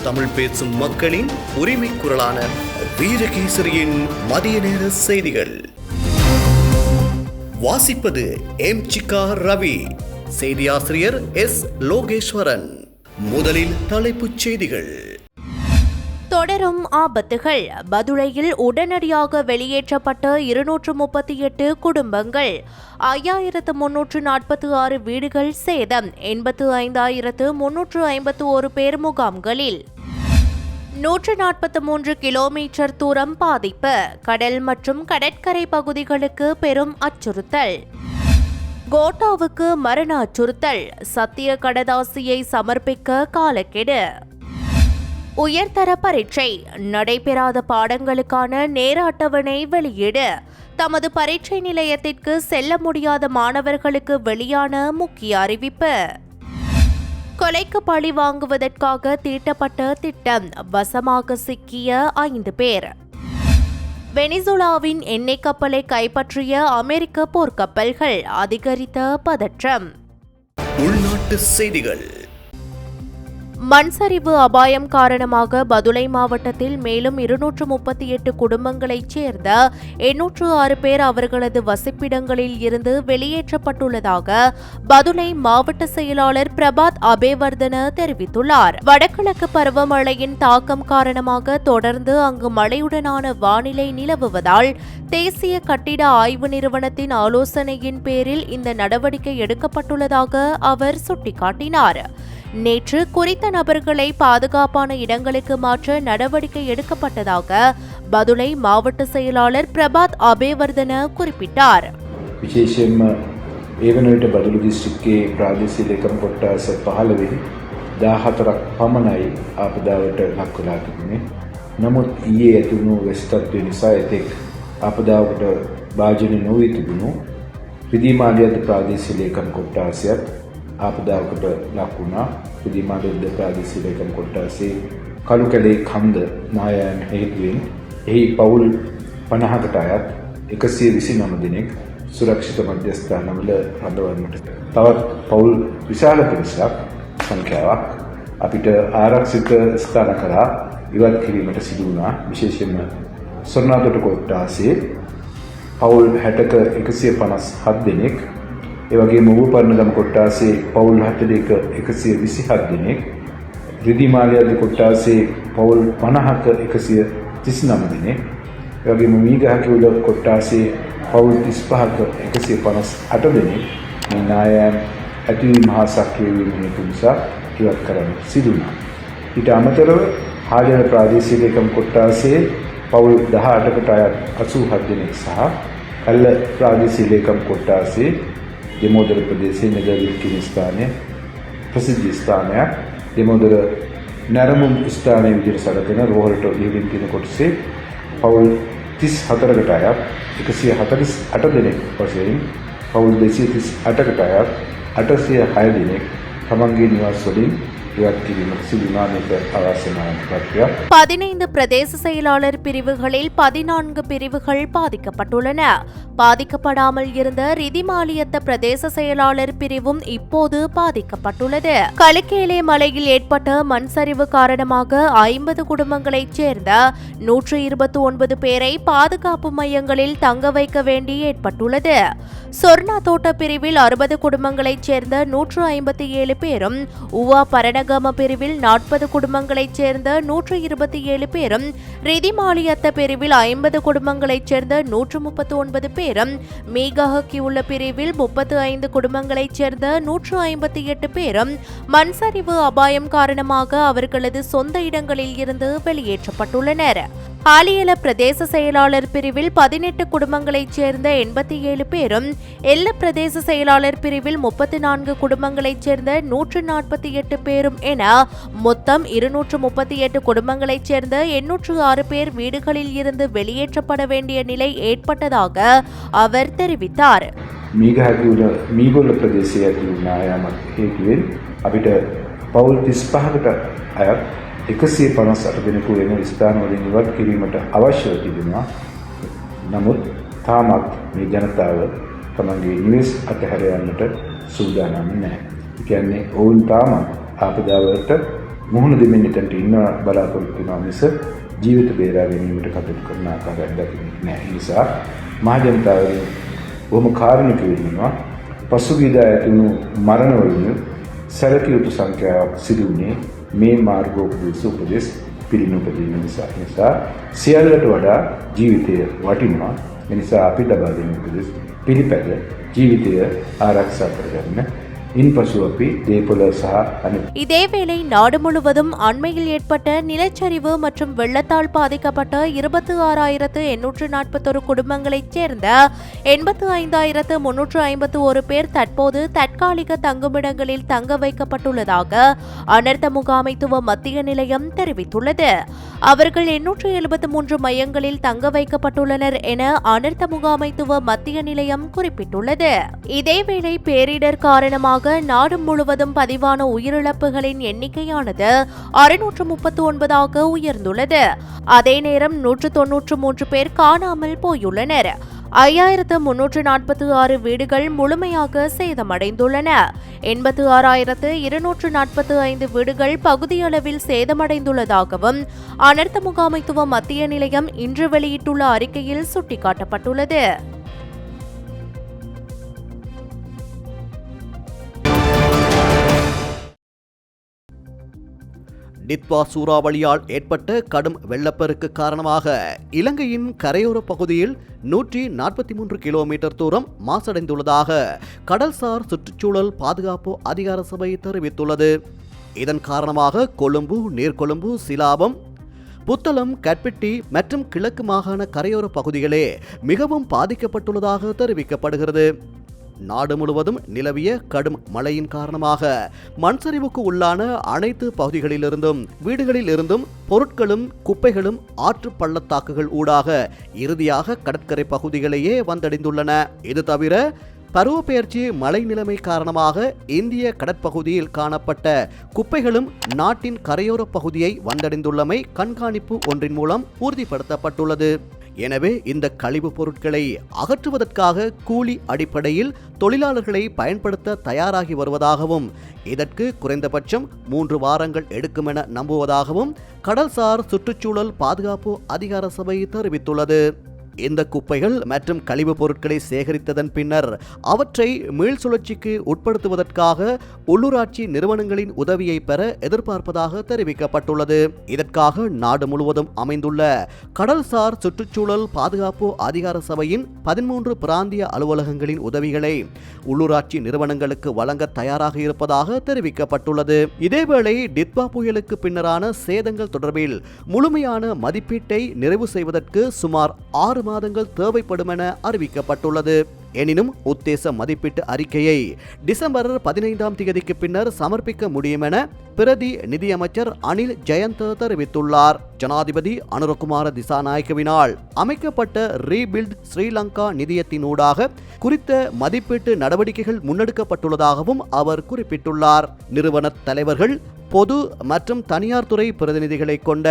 தமிழ் பேசும் மக்களின் உரிமை குரலான வீரகேசரியின் மதிய நேர செய்திகள். வாசிப்பது எம் சிக்கா ரவி, செய்தியாசிரியர் எஸ் லோகேஸ்வரன். முதலில் தலைப்புச் செய்திகள். தொடரும் ஆபத்துகள். பதுளையில் உடனடியாக வெளியேற்றப்பட்ட 238 குடும்பங்கள், 5346 வீடுகள் சேதம், 85,351 பேர் முகாம்களில். 143 கிலோமீட்டர் தூரம் பாதிப்பு. கடல் மற்றும் கடற்கரை பகுதிகளுக்கு பெரும் அச்சுறுத்தல். கோட்டாவுக்கு மரண அச்சுறுத்தல். சத்திய கடதாசியை சமர்ப்பிக்க காலக்கெடு. உயர்தர பரீட்சை. நடைபெறாத பாடங்களுக்கான நேர அட்டவணை வெளியீடு. தமது பரீட்சை நிலையத்திற்கு செல்ல முடியாத மாணவர்களுக்கு வெளியான முக்கிய அறிவிப்பு. கொலைக்கு பழி வாங்குவதற்காக தீட்டப்பட்ட திட்டம் வசமாக சிக்கிய 5 பேர். வெனிசுலாவின் எண்ணெய் கப்பலை கைப்பற்றிய அமெரிக்க போர்க்கப்பல்கள், அதிகரித்த பதற்றம். உள்நாட்டு செய்திகள். மண்சரிவு அபாயம் காரணமாக பதுளை மாவட்டத்தில் மேலும் 238 குடும்பங்களைச் சேர்ந்த 806 பேர் அவர்களது வசிப்பிடங்களில் இருந்து வெளியேற்றப்பட்டுள்ளதாக பதுளை மாவட்ட செயலாளர் பிரபாத் அபேவர்தன தெரிவித்துள்ளார். வடகிழக்கு பருவமழையின் தாக்கம் காரணமாக தொடர்ந்து அங்கு மழையுடனான வானிலை நிலவுவதால் தேசிய கட்டிட ஆய்வு நிறுவனத்தின் ஆலோசனையின் பேரில் இந்த நடவடிக்கை எடுக்கப்பட்டுள்ளதாக அவர் சுட்டிக்காட்டினார். நேற்று குறித்த நபர்களை பாதுகாப்பான இடங்களுக்கு மாற்ற நடவடிக்கை எடுக்கப்பட்டதாக பதுளை மாவட்ட செயலாளர் பிரபாத் அபேவர்தன குறிப்பிட்டார். විශේෂයෙන්ම ඒ වන විට බදුළු දිස්ත්‍රික්කයේ ප්‍රාදේශීය ලේකම් කොට්ටාස 15 14ක් පමණයි ආපදාවට ලක් වෙලා තිබුණේ. නමුත් ඊයේ ඇති වුණු වැසි තත්ත්වය නිසා එතෙක් ආපදාවකට භාජනය නොවී තිබුණු රිදීමාලියද්ද ප්‍රාදේශීය ලේකම් කොට්ටාසයත් ආපදාවකට ලක් වුණා. රිදීමාලියද්ද ප්‍රාදේශීය ලේකම් කොට්ටාසේ කළුකැලේ කන්ද නායයන් හේතුවෙන් එහි පවුල් 50කට අයත් 129 දෙනෙක් සුරක්ෂිත මධ්‍යස්ථානවල රඳවන්නට, තවත් පවුල් විශාල පිරිසක් සංඛ්‍යාවක් අපිට ආරක්ෂිත ස්ථාන කරා ඉවත් කිරීමට සිදු වුණා. විශේෂයෙන්ම සොරණාතොට කොට්ටාසේ පවුල් 60ක 157 දෙනෙක්, ඒ වගේම ඌපර්ණගම කොට්ටාසේ පවුල් 72ක 127 දෙනෙක්, රිදීමාලියද්ද කොට්ටාසේ පවුල් 50ක 139 දෙනෙක්, ඒ වගේම මීගහකිවුල කොට්ටාසේ පවුල් 35ක 158 දෙනෙක් මේ නායයන් ඇතිවීම හා සක්‍රිය වීම හේතු නිසා ඉවත් කරන්නට සිදු වුණා. ඊට අමතරව හාජන ප්‍රාදේශීය ලේකම් කොට්ටාසේ පවුල් 18කට අයත් 87 දෙනෙක් සහ කල්ල ප්‍රාදේශීය ලේකම් කොට්ටාසේ දෙමෝදර ප්‍රදේශයේ නදවිල්කිනි ස්ථානයේ ප්‍රසිද්ධ ස්ථානයක්, දෙමෝදර නැරඹුම් ස්ථානයේ විදිහට සැලකෙන රෝහලට ලිහිලින් තියෙන කොටසේ පවුල් 34කට අයත් 148 දෙනෙක් වශයෙන් පවුල් 238කට අයත් 806 දෙනෙක් තමන්ගේ නිවාස වලින් ඉවත් කිරීමට සිදු වුණා. මේක අවශ්‍යமான ප්‍රක්‍රියා. 15 பிரதேச செயலாளர் பிரிவுகளில் 14 பிரிவுகள் பாதிக்கப்பட்டுள்ளன. பாதிக்கப்படாமல் இருந்த ரிதிமாலியத்த பிரதேச செயலாளர் பிரிவும் இப்போது பாதிக்கப்பட்டுள்ளது. களுக்கேலே மலையில் ஏற்பட்ட மண் சரிவு காரணமாக 50 குடும்பங்களைச் சேர்ந்த 129 பேரை பாதுகாப்பு மையங்களில் தங்க வைக்க வேண்டி ஏற்பட்டுள்ளது. சொர்ணா தோட்ட பிரிவில் 60 குடும்பங்களைச் சேர்ந்த 157 பேரும், உவா பரணகம பிரிவில் 40 குடும்பங்களைச் சேர்ந்த 127 பேரும், ரிதிமாலியத்த பிரிவில் 50 குடும்பங்களைச் சேர்ந்த 139 பேரும், மீகஹக்கியுள்ள பிரிவில் 35 குடும்பங்களைச் சேர்ந்த 158 பேரும் மண்சரிவு அபாயம் காரணமாக அவர்களது சொந்த இடங்களில் இருந்து வெளியேற்றப்பட்டுள்ளனர். ஆலியல பிரதேச செயலாளர் பிரிவில் 18 குடும்பங்களைச் சேர்ந்த 87 பேரும், எல்ல பிரதேச செயலாளர் பிரிவில் 34 குடும்பங்களைச் சேர்ந்த 148 பேரும் என மொத்தம் 238 குடும்பங்களைச் சேர்ந்த 806 பேர் வீடுகளில் இருந்து வெளியேற்றப்பட வேண்டிய நிலை ஏற்பட்டதாக அவர் தெரிவித்தார். මීගොල්ල ප්‍රදේශයේ ඇති වුණ යාමක් හේතුවෙන් අපිට පවුල් 35කට අයත් 158 දෙනෙකු වෙන ස්ථාන වලින් ඉවත් කිරීමට අවශ්‍යව තිබෙනවා. නමුත් තාමත් මේ ජනතාව තමන්ගේ නිවෙස් අතහැර යන්නට සූදානම් නැහැ. ඒ කියන්නේ ඔවුන් තාමත් ආපදාවට මුහුණ දෙමින් එතනට ඉන්න බලාපොරොත්තු වෙනවා මිස ජීවිත බේරා ගැනීමට කටයුතු කරන ආකාරයක් දකින්නේ නැහැ. ඒ නිසා මහ ජනතාවගෙන් බොහොම කාරුණික වෙනවා. පසුගියදා ඇතිවුණු මරණවලින් සැලකිය යුතු සංඛ්‍යාවක් සිදු වුණේ මේ මාර්ගෝපදේශ පිළිනුපදීම නිසා සියල්ලට වඩා ජීවිතය වටිනවා. ඒ නිසා අපි ලබා දෙන උපදෙස් පිළිපැද ජීවිතය ආරක්ෂා කරගන්න. இன்பசு அப்பி தேபுல சஹா இதேவேளை நாடு முழுவதும் அண்மையில் ஏற்பட்ட நிலச்சரிவு மற்றும் வெள்ளத்தால் பாதிக்கப்பட்ட 26,841 குடும்பங்களைச் சேர்ந்த 85,351 பேர் தற்போது தற்காலிக தங்குமிடங்களில் தங்க வைக்கப்பட்டுள்ளதாக அனர்த்த முகாமைத்துவ மத்திய நிலையம் தெரிவித்துள்ளது. அவர்கள் 873 மையங்களில் தங்க வைக்கப்பட்டுள்ளனர் என அனர்த்த முகாமைத்துவ மத்திய நிலையம் குறிப்பிட்டுள்ளது. இதேவேளை பேரிடர் காரணமாக நாடு முழுவதும் பதிவான உயிரிழப்புகளின் எண்ணிக்கையானது 639 உயர்ந்துள்ளது. அதே நேரம் 193 பேர் காணாமல் போயுள்ளனர். 5,346 வீடுகள் முழுமையாக சேதமடைந்துள்ளன. 86,245 வீடுகள் பகுதியளவில் சேதமடைந்துள்ளதாகவும் அனர்த்த முகாமைத்துவ மத்திய நிலையம் இன்று வெளியிட்டுள்ள அறிக்கையில் சுட்டிக்காட்டப்பட்டுள்ளது. நித்வா சூறாவளியால் ஏற்பட்ட கடும் வெள்ளப்பெருக்கு காரணமாக இலங்கையின் கரையோர பகுதியில் 143 கிலோமீட்டர் தூரம் மாசடைந்துள்ளதாக கடல்சார் சுற்றுச்சூழல் பாதுகாப்பு அதிகார சபை தெரிவித்துள்ளது. இதன் காரணமாக கொழும்பு, நீர்கொழும்பு, சிலாபம், புத்தளம், கட்பிட்டி மற்றும் கிழக்கு மாகாண கரையோர பகுதிகளே மிகவும் பாதிக்கப்பட்டுள்ளதாக தெரிவிக்கப்படுகிறது. நாடு முழுவதும் நிலவிய கடும் மழையின் காரணமாக மண்சரிவுக்கு உள்ளான அனைத்து பகுதிகளிலிருந்தும் வீடுகளில் இருந்தும் பொருட்களும் குப்பைகளும் ஆற்று பள்ளத்தாக்குகள் ஊடாக இறுதியாக கடற்கரை பகுதிகளையே வந்தடைந்துள்ளன. இது தவிர பருவப்பெயர்ச்சி மழை நிலைமை காரணமாக இந்திய கடற்பகுதியில் காணப்பட்ட குப்பைகளும் நாட்டின் கரையோர பகுதியை வந்தடைந்துள்ளமை கண்காணிப்பு ஒன்றின் மூலம் உறுதிப்படுத்தப்பட்டுள்ளது. எனவே இந்த கழிவுப் பொருட்களை அகற்றுவதற்காக கூலி அடிப்படையில் தொழிலாளர்களை பயன்படுத்த தயாராகி வருவதாகவும் இதற்கு குறைந்தபட்சம் 3 வாரங்கள் எடுக்கும் என நம்புவதாகவும் கடல்சார் சுற்றுச்சூழல் பாதுகாப்பு அதிகார சபை தெரிவித்துள்ளது. இந்த குப்பைகள் மற்றும் கழிவுப் பொருட்களை சேகரித்ததன் பின்னர் அவற்றை மீள் சுழற்சிக்கு உட்படுத்துவதற்காக உள்ளூராட்சி நிறுவனங்களின் உதவியை பெற எதிர்பார்ப்பதாக தெரிவிக்கப்பட்டுள்ளது. இதற்காக நாடு முழுவதும் அமைந்துள்ள கடல்சார் சுற்றுச்சூழல் பாதுகாப்பு அதிகார சபையின் 13 பிராந்திய அலுவலகங்களின் உதவிகளை உள்ளூராட்சி நிறுவனங்களுக்கு வழங்க தயாராக இருப்பதாக தெரிவிக்கப்பட்டுள்ளது. இதேவேளை டித்வா புயலுக்கு பின்னரான சேதங்கள் தொடர்பில் முழுமையான மதிப்பீட்டை நிறைவு செய்வதற்கு சுமார் 6 மாதங்கள் தேவைப்படும் என அறிவிக்கப்பட்டுள்ளது. எனினும் உத்தேச மதிப்பீட்டு அறிக்கையை டிசம்பர் 15ஆம் தேதிக்கு பின்னர் சமர்ப்பிக்க முடியும் என பிரதி நிதியமைச்சர் அனில் ஜெயந்த தெரிவித்துள்ளார். ஜனாதிபதி அனுரகுமார திசாநாயக்கவினால் அமைக்கப்பட்ட ரீபில்ட் ஸ்ரீலங்கா நிதியத்தினூடாக குறித்த மதிப்பீட்டு நடவடிக்கைகள் முன்னெடுக்கப்பட்டுள்ளதாகவும் அவர் குறிப்பிட்டுள்ளார். நிறுவன தலைவர்கள், பொது மற்றும் தனியார் துறை பிரதிநிதிகளை கொண்ட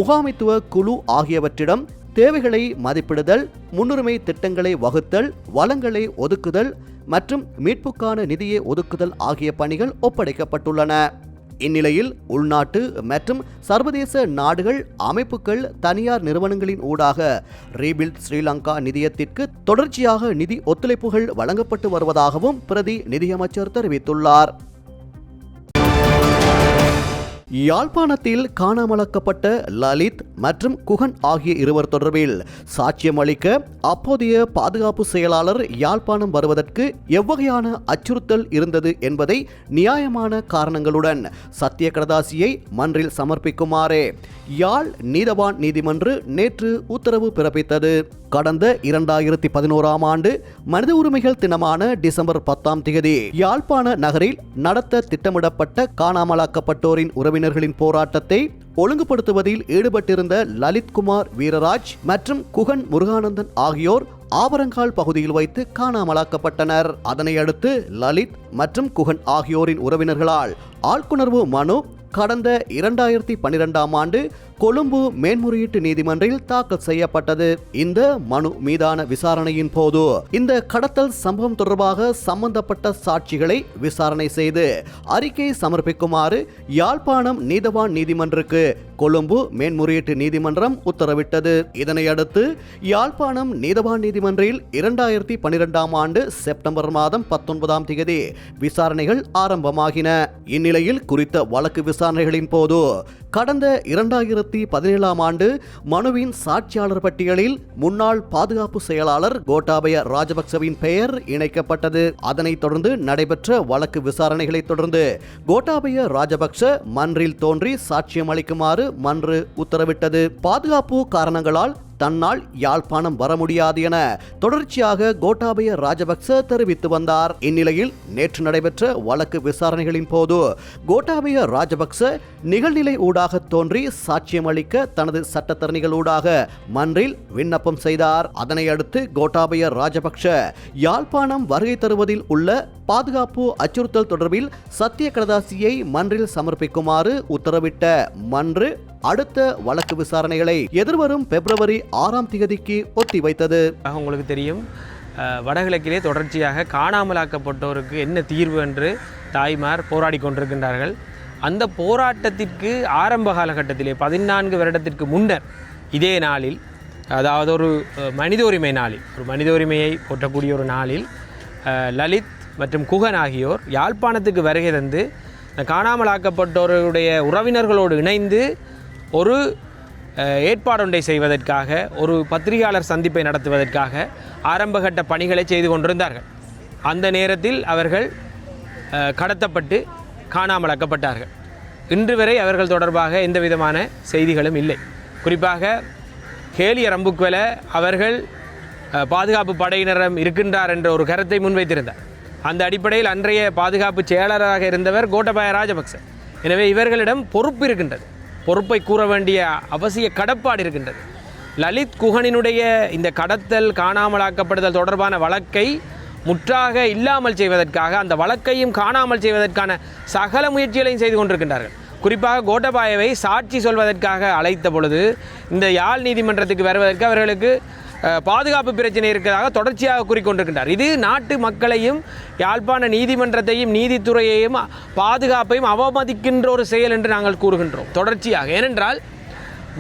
முகாமைத்துவ குழு ஆகியவற்றிடம் தேவைகளை மதிப்பிடுதல், முன்னுரிமை திட்டங்களை வகுத்தல், வளங்களை ஒதுக்குதல் மற்றும் மீட்புக்கான நிதியை ஒதுக்குதல் ஆகிய பணிகள் ஒப்படைக்கப்பட்டுள்ளன. இந்நிலையில் உள்நாட்டு மற்றும் சர்வதேச நாடுகள், அமைப்புகள், தனியார் நிறுவனங்களின் ஊடாக ரீபில்ட் ஸ்ரீலங்கா நிதியத்திற்கு தொடர்ச்சியாக நிதி ஒத்துழைப்புகள் வழங்கப்பட்டு வருவதாகவும் பிரதி நிதியமைச்சர் தெரிவித்துள்ளார். யாழ்ப்பாணத்தில் காணாமலாக்கப்பட்ட லலித் மற்றும் குகன் ஆகிய இருவர் தொடர்பில் சாட்சியம் அளிக்க அப்போதைய பாதுகாப்பு செயலாளர் யாழ்ப்பாணம் வருவதற்கு எவ்வகையான அச்சுறுத்தல் இருந்தது என்பதை நியாயமான காரணங்களுடன் சத்திய கடதாசியை மன்றில் சமர்ப்பிக்குமாறு யாழ் நீதவான் நீதிமன்று நேற்று உத்தரவு பிறப்பித்தது. கடந்த 2011ஆம் ஆண்டு மனித உரிமைகள் தினமான டிசம்பர் 10ஆம் தேதி யாழ்ப்பாண நகரில் நடத்த திட்டமிடப்பட்ட காணாமலாக்கப்பட்டோரின் உறவினர்களின் போராட்டத்தை ஒழுங்குபடுத்துவதில் ஈடுபட்டிருந்த லலித்குமார் வீரராஜ் மற்றும் குகன் முருகானந்தன் ஆகியோர் ஆவரங்கால் பகுதியில் வைத்து காணாமலாக்கப்பட்டனர். அதனை அடுத்து லலித் மற்றும் குகன் ஆகியோரின் உறவினர்களால் ஆட்கொணர்வு மனு கடந்த 2012ஆம் ஆண்டு கொழும்பு மேன்முறையீட்டு நீதிமன்றில் தாக்கல் செய்யப்பட்டது. இந்த மனு மீதான விசாரணையின் போது இந்த கடத்தல் சம்பவம் தொடர்பாக சம்பந்தப்பட்ட சாட்சிகளை விசாரணை செய்து அறிக்கை சமர்ப்பிக்குமாறு யாழ்ப்பாணம் நீதவான் நீதிமன்றுக்கு கொழும்பு மேன்முறையீட்டு நீதிமன்றம் உத்தரவிட்டது. இதனையடுத்து யாழ்ப்பாணம் நீதவான் நீதிமன்றில் 2012ஆம் ஆண்டு செப்டம்பர் மாதம் 19ஆம் தேதி விசாரணைகள் ஆரம்பமாகின. இந்நிலையில் குறித்த வழக்கு விசாரணைகளின் போது கடந்த 2017ஆம் ஆண்டு மனுவின் சாட்சியாளர் பட்டியலில் முன்னாள் பாதுகாப்பு செயலாளர் கோட்டாபய ராஜபக்சவின் பெயர் இணைக்கப்பட்டது. அதனைத் தொடர்ந்து நடைபெற்ற வழக்கு விசாரணைகளை தொடர்ந்து கோட்டாபய ராஜபக்ச மன்றில் தோன்றி சாட்சியம் அளிக்குமாறு மன்று உத்தரவிட்டது. பாதுகாப்பு காரணங்களால் தன்னால் யாழ்ப்பாணம் வர முடியாது என தொடர்ச்சியாக கோட்டாபய ராஜபக்ச தெரிவித்து வந்தார். இந்நிலையில் நேற்று நடைபெற்ற வழக்கு விசாரணைகளின் போது கோட்டாபய ராஜபக்ச நிகழ்நிலை ஊடாக தோன்றி சாட்சியம் அளிக்க தனது சட்டத்தரணிகள் ஊடாக மன்றில் விண்ணப்பம் செய்தார். அதனை அடுத்து கோட்டாபய ராஜபக்ச யாழ்ப்பாணம் வருகை தருவதில் உள்ள பாதுகாப்பு அச்சுறுத்தல் தொடர்பில் சத்திய கடதாசியை மன்றில் சமர்ப்பிக்குமாறு உத்தரவிட்ட மன்று அடுத்த வழக்கு விசாரணைகளை எதிர்வரும் பிப்ரவரி 6ஆம் தேதிக்கு ஒத்திவைத்தது. உங்களுக்கு தெரியும், வடகிழக்கிலே தொடர்ச்சியாக காணாமலாக்கப்பட்டோருக்கு என்ன தீர்வு என்று தாய்மார் போராடி கொண்டிருக்கின்றார்கள். அந்த போராட்டத்திற்கு ஆரம்ப காலகட்டத்திலே 14 வருடத்திற்கு முன்னர் இதே நாளில், அதாவது ஒரு மனித உரிமை நாளில், ஒரு மனித உரிமையை போற்றக்கூடிய ஒரு நாளில் லலித் மற்றும் குகன் ஆகியோர் யாழ்ப்பாணத்துக்கு வருகை தந்து காணாமலாக்கப்பட்டோருடைய உறவினர்களோடு இணைந்து ஒரு ஏற்பாடொன்றை செய்வதற்காக, ஒரு பத்திரிகையாளர் சந்திப்பை நடத்துவதற்காக ஆரம்பகட்ட பணிகளை செய்து கொண்டிருந்தார்கள். அந்த நேரத்தில் அவர்கள் கடத்தப்பட்டு காணாமலாக்கப்பட்டார்கள். இன்று வரை அவர்கள் தொடர்பாக எந்த விதமான செய்திகளும் இல்லை. குறிப்பாக கேலிய ரம்புக்வெல அவர்கள் பாதுகாப்பு படையினரும் இருக்கின்றார் என்ற ஒரு கருத்தை முன்வைத்திருந்தார். அந்த அடிப்படையில் அன்றைய பாதுகாப்பு செயலாளராக இருந்தவர் கோட்டாபய ராஜபக்ச. எனவே இவர்களிடம் பொறுப்பு இருக்கின்றது, பொறுப்பை கூற வேண்டிய அவசிய கடப்பாடு இருக்கின்றது. லலித் குகனினுடைய இந்த கடத்தல் காணாமலாக்கப்படுதல் தொடர்பான வழக்கை முற்றாக இல்லாமல் செய்வதற்காக, அந்த வழக்கையும் காணாமல் செய்வதற்கான சகல முயற்சிகளையும் செய்து கொண்டிருக்கின்றார்கள். குறிப்பாக கோட்டாபாயவை சாட்சி சொல்வதற்காக அழைத்த பொழுது இந்த யாழ் நீதிமன்றத்துக்கு வருவதற்கு அவர்களுக்கு பாதுகாப்பு பிரச்சனை இருக்கிறதாக தொடர்ச்சியாக கூறிக்கொண்டிருக்கின்றார். இது நாட்டு மக்களையும் யாழ்ப்பாண நீதிமன்றத்தையும் நீதித்துறையையும் பாதுகாப்பையும் அவமதிக்கின்ற ஒரு செயல் என்று நாங்கள் கூறுகின்றோம் தொடர்ச்சியாக. ஏனென்றால்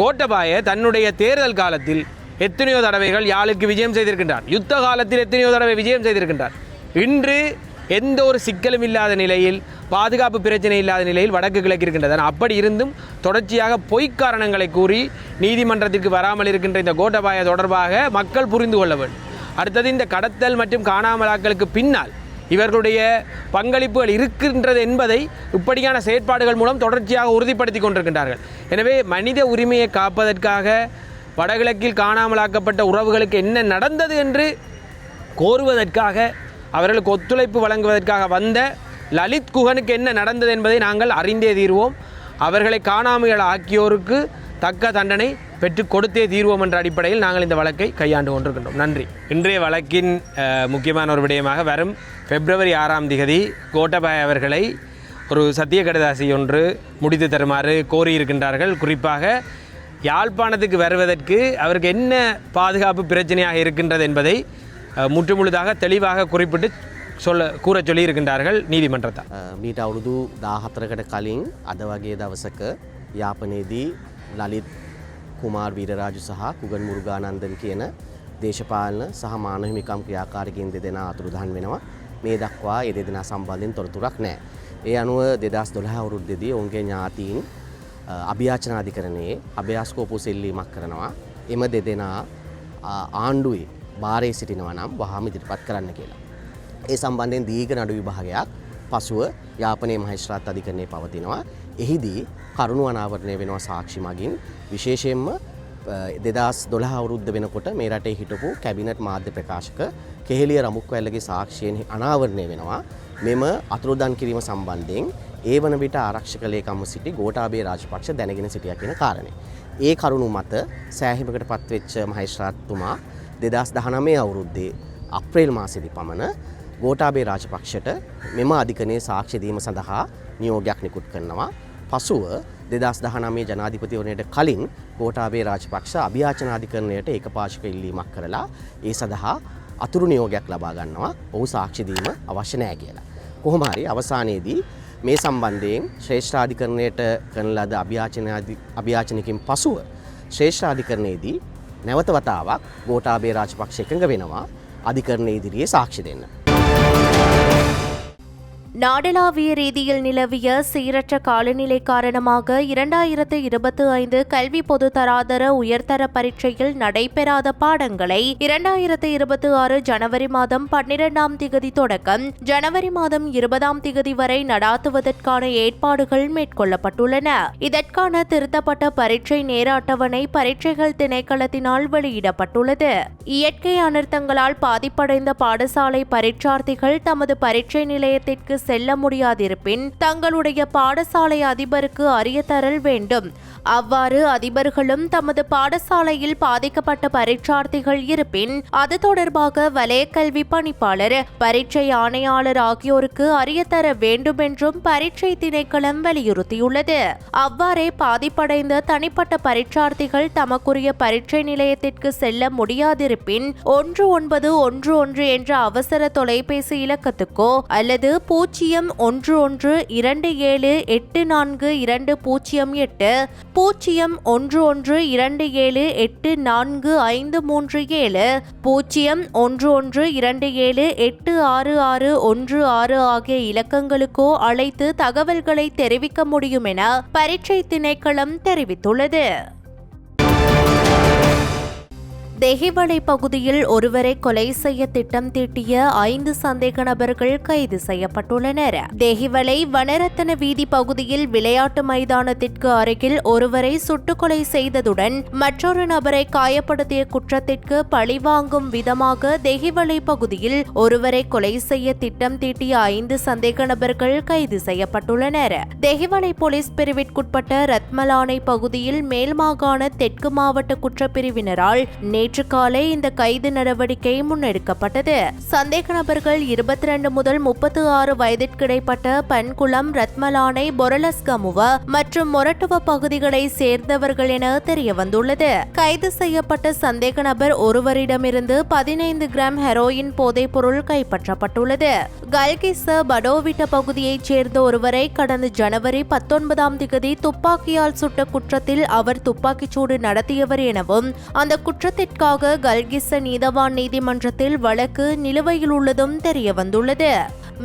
கோட்டாபாய தன்னுடைய தேர்தல் காலத்தில் எத்தனையோ தடவைகள் யாழுக்கு விஜயம் செய்திருக்கின்றார், யுத்த காலத்தில் எத்தனையோ தடவை விஜயம் செய்திருக்கின்றார். இன்று எந்த ஒரு சிக்கலும் இல்லாத நிலையில், பாதுகாப்பு பிரச்சனை இல்லாத நிலையில் வடக்கு கிழக்கு இருக்கின்றது. அப்படி இருந்தும் தொடர்ச்சியாக பொய்க்காரணங்களை கூறி நீதிமன்றத்திற்கு வராமல் இருக்கின்ற இந்த கோட்டாபாய தொடர்பாக மக்கள் புரிந்து கொள்ள வேண்டும். அடுத்தது, இந்த கடத்தல் மற்றும் காணாமலாக்களுக்கு பின்னால் இவர்களுடைய பங்களிப்புகள் இருக்கின்றது என்பதை இப்படியான செயற்பாடுகள் மூலம் தொடர்ச்சியாக உறுதிப்படுத்தி கொண்டிருக்கின்றார்கள். எனவே மனித உரிமையை காப்பதற்காக வடகிழக்கில் காணாமலாக்கப்பட்ட உறவுகளுக்கு என்ன நடந்தது என்று கோருவதற்காக, அவர்களுக்கு ஒத்துழைப்பு வழங்குவதற்காக வந்த லலித் குகனுக்கு என்ன நடந்தது என்பதை நாங்கள் அறிந்தே தீர்வோம். அவர்களை காணாமல் ஆக்கியோருக்கு தக்க தண்டனை பெற்றுக் கொடுத்தே தீர்வோம் என்ற அடிப்படையில் நாங்கள் இந்த வழக்கை கையாண்டு கொண்டிருக்கின்றோம். நன்றி. இன்றைய வழக்கின் முக்கியமான ஒரு விடயமாக வரும் பிப்ரவரி 6ஆம் தேதி கோட்டாபாய அவர்களை ஒரு சத்திய கடிதாசி ஒன்று முடித்து தருமாறு கோரியிருக்கின்றார்கள். குறிப்பாக யாழ்ப்பாணத்துக்கு வருவதற்கு அவருக்கு என்ன பாதுகாப்பு பிரச்சனையாக இருக்கின்றது என்பதை முற்றுமுழுதாக தெளிவாக குறிப்பிட்டு கூற சொல்லியிருக்கின்றார்கள் நீதிமன்றத்தார். මීට අවුරුදු 14කට කලින් අද වගේ දවසක යාපනයේදී ලලිත් කුමාර් වීරරාජු සහ කුගන් මුරුගානන්දන් කියන දේශපාලන සහ මානව හිමිකම් ක්‍රියාකාරකයන් දෙදෙනා අතුරුදහන් වෙනවා. මේ දක්වා ඒ දෙදෙනා සම්බන්ධයෙන් තොරතුරක් නැහැ. ඒ අනුව 2012 අවුරුද්දේදී ඔවුන්ගේ ඥාතීන් අභියාචනාධිකරණයේ අභයාස්කෝපු සෙල්ලීමක් කරනවා. එම දෙදෙනා ආණ්ඩුවේ භාරයේ සිටිනවා නම් වහාම ඉදිරිපත් කරන්න කියලා. ඒ සම්බන්ධයෙන් දීර්ඝ නඩු විභාගයක් පසුව යාපනයේ මහේස්ත්‍රාත් අධිකරණයේ පවතිනවා. එහිදී කරුණු අනාවරණය වෙනවා සාක්ෂි මගින්. විශේෂයෙන්ම 2012 අවුරුද්ද වෙනකොට මේ රටේ හිටපු කැබිනට් මාධ්‍ය ප්‍රකාශක කෙහෙලිය රමුක්වැල්ලගේ සාක්ෂියෙන් අනාවරණය වෙනවා. මෙම අතුරුදන් කිරීම සම්බන්ධයෙන් ඒ වන විට ආරක්ෂක ලේකම්ව සිටි ගෝඨාභය රාජපක්ෂ දැනගෙන සිටියා කියන කාරණේ. ඒ කරුණු මත සෑහීමකට පත්වෙච්ච මහේස්ත්‍රාත්තුමා 2019 අවුරුද්දේ අප්‍රේල් මාසයේදී පමණ ගෝඨාභය රාජපක්ෂට මෙම අධිකරණයේ සාක්ෂි දීම සඳහා නියෝගයක් නිකුත් කරනවා. පසුව 2019 ජනාධිපතිවරණයට කලින් ගෝඨාභය රාජපක්ෂ අභියාචනාධිකරණයට ඒකපාක්ෂික ඉල්ලීමක් කරලා ඒ සඳහා අතුරු නියෝගයක් ලබා ගන්නවා ඔහු සාක්ෂි දීම අවශ්‍ය නැහැ කියලා. කොහොම හරි අවසානයේදී මේ සම්බන්ධයෙන් ශ්‍රේෂ්ඨාධිකරණයට කරන ලද අභියාචනකින් පසුව ශ්‍රේෂ්ඨාධිකරණයේදී නැවත වතාවක් ගෝඨාභය රාජපක්ෂ එකඟ වෙනවා අධිකරණයේ ඉදිරියේ සාක්ෂි දෙන්න. நாடளாவிய ரீதியில் நிலவிய சீரற்ற காலநிலை காரணமாக 2025 கல்வி பொதுத்தராதர உயர்தர பரீட்சையில் நடைபெறாத பாடங்களை 2026 ஜனவரி மாதம் 12ஆம் திகதி தொடக்கம் ஜனவரி மாதம் 20ஆம் திகதி வரை நடாத்துவதற்கான ஏற்பாடுகள் மேற்கொள்ளப்பட்டுள்ளன. இதற்கான திருத்தப்பட்ட பரீட்சை நேர அட்டவணை பரீட்சைகள் திணைக்களத்தினால் வெளியிடப்பட்டுள்ளது. இயற்கை அனர்த்தங்களால் பாதிப்படைந்த பாடசாலை பரீட்சார்த்திகள் தமது பரீட்சை நிலையத்திற்கு செல்ல முடியாதிருப்பின் தங்களுடைய பாடசாலை அதிபருக்கு அறியத்தரல் வேண்டும். அவ்வாறு அதிபர்களும் தமது பாடசாலையில் பாதிக்கப்பட்ட பரீட்சார்த்திகள் இருப்பின் அது தொடர்பாக வலய கல்வி பணிப்பாளர் பரீட்சை ஆணையாளர் ஆகியோருக்கு அறியத்தர வேண்டும் என்றும் பரீட்சை திணைக்களம் வலியுறுத்தியுள்ளது. அவ்வாறே பாதிப்படைந்த தனிப்பட்ட பரீட்சார்த்திகள் தமக்குரிய பரீட்சை நிலையத்திற்கு செல்ல முடியாதிருப்பின் 1911 என்ற அவசர தொலைபேசி இலக்கத்துக்கோ அல்லது 0112784208 0112784537 ஆகிய இலக்கங்களுக்கோ அழைத்து தகவல்களை தெரிவிக்க முடியும் என பரீட்சை திணைக்களம் தெரிவித்துள்ளது. தெஹிவளை பகுதியில் ஒருவரை கொலை செய்ய திட்டம் தீட்டிய 5 சந்தேக நபர்கள் கைது செய்யப்பட்டுள்ளனர். தெஹிவளை வனரத்தன வீதி பகுதியில் விளையாட்டு மைதானத்திற்கு அருகில் ஒருவரை சுட்டுக்கொலை செய்ததுடன் மற்றொரு நபரை காயப்படுத்திய குற்றத்திற்கு பழிவாங்கும் விதமாக தெஹிவளை பகுதியில் ஒருவரை கொலை செய்ய திட்டம் தீட்டிய 5 சந்தேக நபர்கள் கைது செய்யப்பட்டுள்ளனர். தெஹிவளை போலீஸ் பிரிவிற்குட்பட்ட ரத்மலானை பகுதியில் மேல் மாகாண தெற்கு மாவட்ட குற்றப்பிரிவினரால் நேற்று காலை இந்த கைது நடவடிக்கை முன்னெடுக்கப்பட்டது. சந்தேக நபர்கள் 22 முதல் 36 வயதிற்கிடைப்பட்ட பன்குளம், ரத்மலானை, பொரலஸ்கமுவ மற்றும் மொரட்டுவ பகுதிகளை சேர்ந்தவர்கள் என தெரியவந்துள்ளது. கைது செய்யப்பட்ட சந்தேக நபர் ஒருவரிடமிருந்து 15 கிராம் ஹெரோயின் போதைப் பொருள் கைப்பற்றப்பட்டுள்ளது. கல்கிச படோவிட்ட பகுதியைச் சேர்ந்த ஒருவரை கடந்த ஜனவரி 19ஆம் திகதி துப்பாக்கியால் சுட்ட குற்றத்தில் அவர் துப்பாக்கிச்சூடு நடத்தியவர் எனவும் அந்த குற்றத்திற்கு கல்கிஸ்ஸ நீதவான் நீதிமன்றத்தில் வழக்கு நிலுவையில் உள்ளதும் தெரியவந்துள்ளது.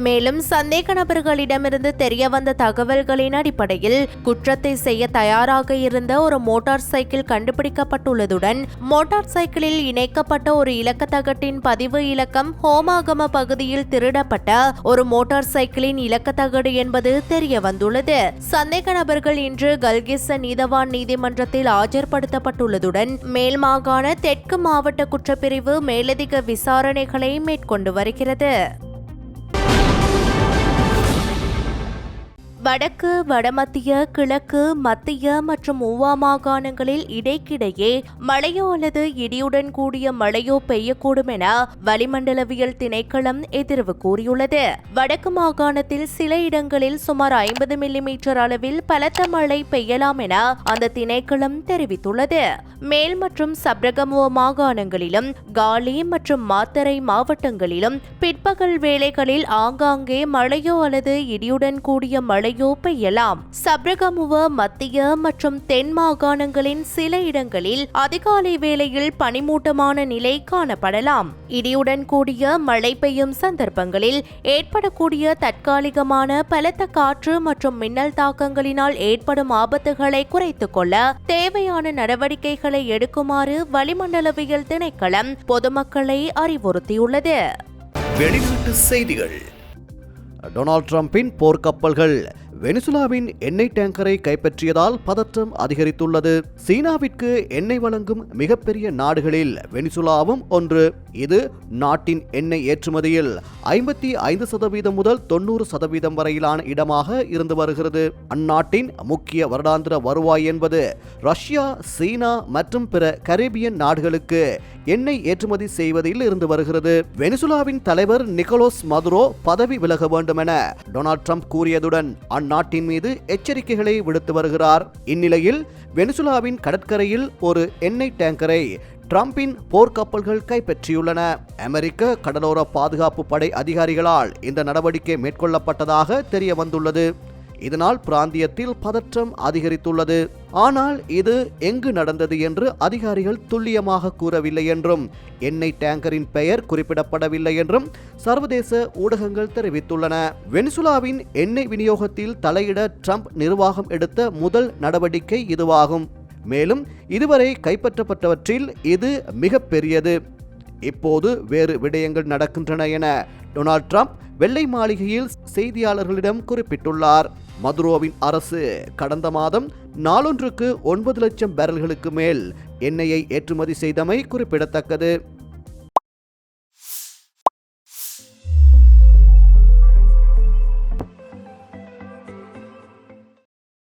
மேலும் சந்தேக நபர்களிடமிருந்து தெரியவந்த தகவல்களின் அடிப்படையில் குற்றத்தை செய்ய தயாராக இருந்த ஒரு மோட்டார் சைக்கிள் கண்டுபிடிக்கப்பட்டுள்ளதுடன் மோட்டார் சைக்கிளில் இணைக்கப்பட்ட ஒரு இலக்கத்தகட்டின் பதிவு இலக்கம் ஹோமாகம பகுதியில் திருடப்பட்ட ஒரு மோட்டார் சைக்கிளின் இலக்கத்தகடு என்பது தெரியவந்துள்ளது. சந்தேக நபர்கள் இன்று கல்கிஸ்ஸ நீதவான் நீதிமன்றத்தில் ஆஜர்படுத்தப்பட்டுள்ளதுடன் மேல் மாகாண தெற்கு மாவட்ட குற்றப்பிரிவு மேலதிக விசாரணைகளை மேற்கொண்டு வருகிறது. வடக்கு, வடமத்திய, கிழக்கு, மத்திய மற்றும் ஊவா மாகாணங்களில் இடைக்கிடையே மழையோ அல்லது இடியுடன் கூடிய மழையோ பெய்யக்கூடும் என வளிமண்டலவியல் திணைக்களம் எதிர்வு கூறியுள்ளது. வடக்கு மாகாணத்தில் சில இடங்களில் சுமார் 50 மில்லிமீட்டர் அளவில் பலத்த மழை பெய்யலாம் என அந்த திணைக்களம் தெரிவித்துள்ளது. மேல் மற்றும் சப்ரகமுவ மாகாணங்களிலும் காலி மற்றும் மாத்தறை மாவட்டங்களிலும் பிற்பகல் வேளைகளில் ஆங்காங்கே மழையோ அல்லது இடியுடன் கூடிய மழை பெய்யலாம். சப்ரகமுவ, மத்திய மற்றும் தென் மாகாணங்களின் சில இடங்களில் அதிகாலை வேளையில் பனிமூட்டமான நிலை காணப்படலாம். இடியுடன் கூடிய மழை பெய்யும் சந்தர்ப்பங்களில் ஏற்படக்கூடிய தற்காலிகமான பலத்த காற்று மற்றும் மின்னல் தாக்கங்களினால் ஏற்படும் ஆபத்துகளை குறைத்துக் கொள்ள தேவையான நடவடிக்கைகளை எடுக்குமாறு வளிமண்டலவியல் திணைக்களம் பொதுமக்களை அறிவுறுத்தியுள்ளது. வெளிநாட்டு செய்திகள். டொனால்ட் ட்ரம்பின் போர்க்கப்பல்கள் வெனிசுலாவின் எண்ணெய் டேங்கரை கைப்பற்றியதால் பதற்றம் அதிகரித்துள்ளது. சீனாவிற்கு எண்ணெய் வழங்கும் மிகப்பெரிய நாடுகளில் வெனிசுலாவும் ஒன்று. இது நாட்டின் எண்ணெய் ஏற்றுமதியில் 55% முதல் 90% வரையிலான இடமாக இருந்து வருகிறது. அந்நாட்டின் முக்கிய வருடாந்திர வருவாய் என்பது ரஷ்யா, சீனா மற்றும் பிற கரீபியன் நாடுகளுக்கு எண்ணெய் ஏற்றுமதி செய்வதில் இருந்து வருகிறது. வெனிசுலாவின் தலைவர் நிக்கோலஸ் மதுரோ பதவி விலக வேண்டும் என டொனால்ட் ட்ரம்ப் கூறியதுடன் அந்நாட்டின் மீது எச்சரிக்கைகளை விடுத்து வருகிறார். இந்நிலையில் வெனிசுலாவின் கடற்கரையில் ஒரு எண்ணெய் டேங்கரை ட்ரம்பின் போர்க்கப்பல்கள் கைப்பற்றியுள்ளன. அமெரிக்க கடலோர பாதுகாப்பு படை அதிகாரிகளால் இந்த நடவடிக்கை மேற்கொள்ளப்பட்டதாக தெரிய வந்துள்ளது. இதனால் பிராந்தியத்தில் பதற்றம் அதிகரித்துள்ளது. ஆனால் இது எங்கு நடந்தது என்று அதிகாரிகள் துல்லியமாக கூறவில்லை என்றும் எண்ணெய் டேங்கரின் பெயர் குறிப்பிடப்படவில்லை என்றும் சர்வதேச ஊடகங்கள் தெரிவித்துள்ளன. வெனிசுலாவின் எண்ணெய் விநியோகத்தில் தலையிட ட்ரம்ப் நிர்வாகம் எடுத்த முதல் நடவடிக்கை இதுவாகும். மேலும் இதுவரை கைப்பற்றப்பட்டவற்றில் இது மிகப்பெரியது. இப்போது வேறு விடயங்கள் நடக்கின்றன என டொனால்ட் ட்ரம்ப் வெள்ளை மாளிகையில் செய்தியாளர்களிடம் குறிப்பிட்டுள்ளார். மதுரோவின் அரசு கடந்த மாதம் நாளொன்றுக்கு 9 லட்சம் பேரல்களுக்கு மேல் எண்ணெயை ஏற்றுமதி செய்தமை குறிப்பிடத்தக்கது.